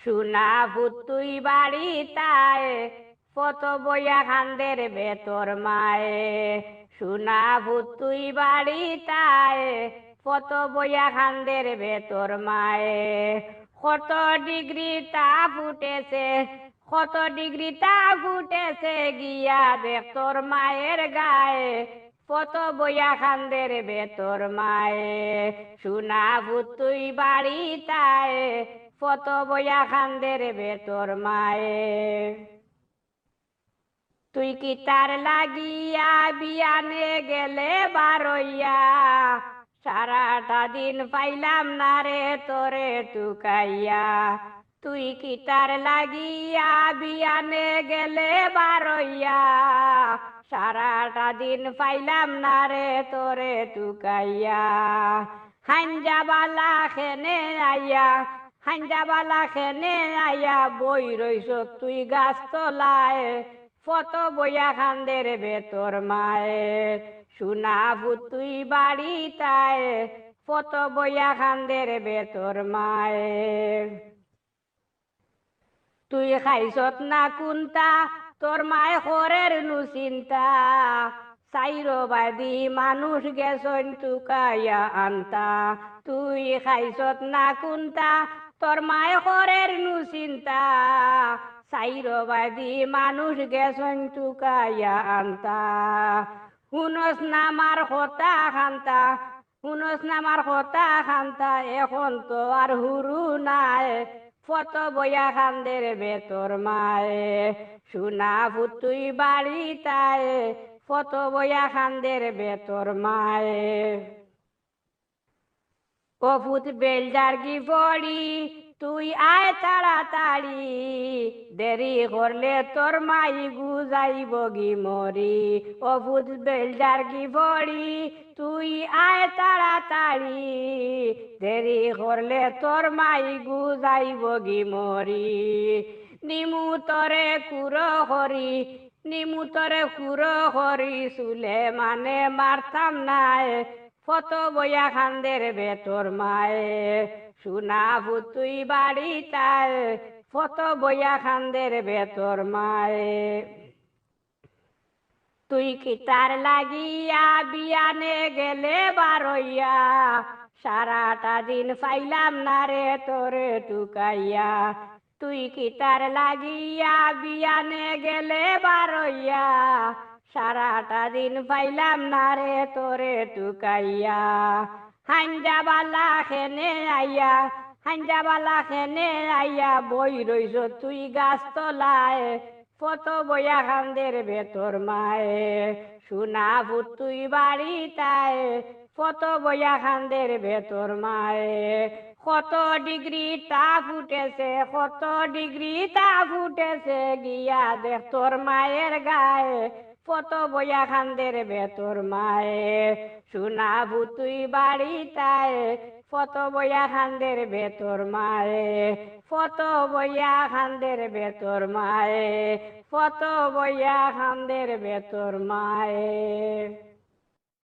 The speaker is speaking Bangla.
সোনা ভূত তুই বাড়িতায় কত বইয়া খান্দের ভেতর মায়ে। সোনা ভূত তুই বাড়িতায় কত বইয়া খান্দের ভেতর মায়ে। কত ডিগ্রি তাপ উঠেছে, কত ডিগ্রি তাপ উঠেছে গিয়া দেখ তোর মায়ের গায়ে। কত বইয়া খান্দের ভেতর মায়ে। সোনা ভূত তুই বাড়িতায় কত বইয়া খান্দের ভেতর মায়ে। তুই কি তার লাগিয়া বিয়ানে গেলে বারইয়া, সারাটা দিন পাইলাম না রে তোরে টুকাইয়া। তুই কি তার লাগিয়া বিয়ানে গেলে বারইয়া, সারাটা দিন পাইলাম না রে তোরে টুকাইয়া। হাঞ্জাবালা খেনে আইয়া, হাঞ্জাবালা খেনে আইয়া বই রইস তুই গাছ তলায়। কত বইয়া খান্দের ভেতর মায়ে। সোনা ভূত তুই বাড়িতায় কত বইয়া খান্দের ভেতর মায়ে। তুই খাইছত না কুন্তা তোর মায় খরের নু চিন্তা, চাইরো বাদি মানুষ গেছন টুকাইয়া আনতা। তুই খাইছত না কুন্তা তোর মায় খরের নু চিন্তা, চাইরো বাদি মানুষ গেছন টুকাইয়া আনতা। শুনস নামার কথা খান্তা, শুনস নামার কথা খান্তা, এখন তো আর হুরু নাই। কত বইয়া খান্দের ভেতর মায়ে। সোনা ভূত তুই বাড়িতায় কত বইয়া খান্দের ভেতর মায়ে। ও ভূত বেলজার কি পড়ি তুই আয় তাড়াতাড়ি, দেরি করলে তোর মাই গুজাইব গি মরি। ও ভূত বেলজার কি পড়ি তুই আয় তাড়াতাড়ি, দেরি করলে তোর মাই গুজাইব গি মরি। নিমু তরে কুরো হরি, নিমু তরে কুরো হরি, চুলে মানে মারতাম নাই কত বইয়া খান্দের ভেতর মায়ে। সোনা ভূত তুই বাড়িতায় কত বইয়া খান্দের ভেতর মায়ে। তুই কি তার লাগিয়া বিয়ানে গেলে বারইয়া, সারাটা দিন পাইলাম না রে তোরে টুকাইয়া। তুই কি তার লাগিয়া বিয়ানে গেলে বারইয়া, সারাটা দিন পাইলাম না রে তোরে টুকাইয়া। হাঞ্জাবালা খেনে আইয়া, হাঞ্জাবালা খেনে আইয়া বই রইস তুই গাছ তলায়। কত বইয়া খান্দের ভেতর মায়ে। সোনা ভূত তুই বাড়িতায় কত বইয়া খান্দের ভেতর মায়ে। কত ডিগ্রি তাপ উঠেছে, কত ডিগ্রি তাপ উঠেছে গিয়া দেখ তোর মায়ের গায়ে। কত বইয়া খান্দের ভেতর মায়ে। সোনা ভূত তুই বাড়িতায় কত বইয়া খান্দের ভেতর মায়ে। কত বইয়া খান্দের ভেতর মায়ে, কত বইয়া খান্দের ভেতর মায়ে।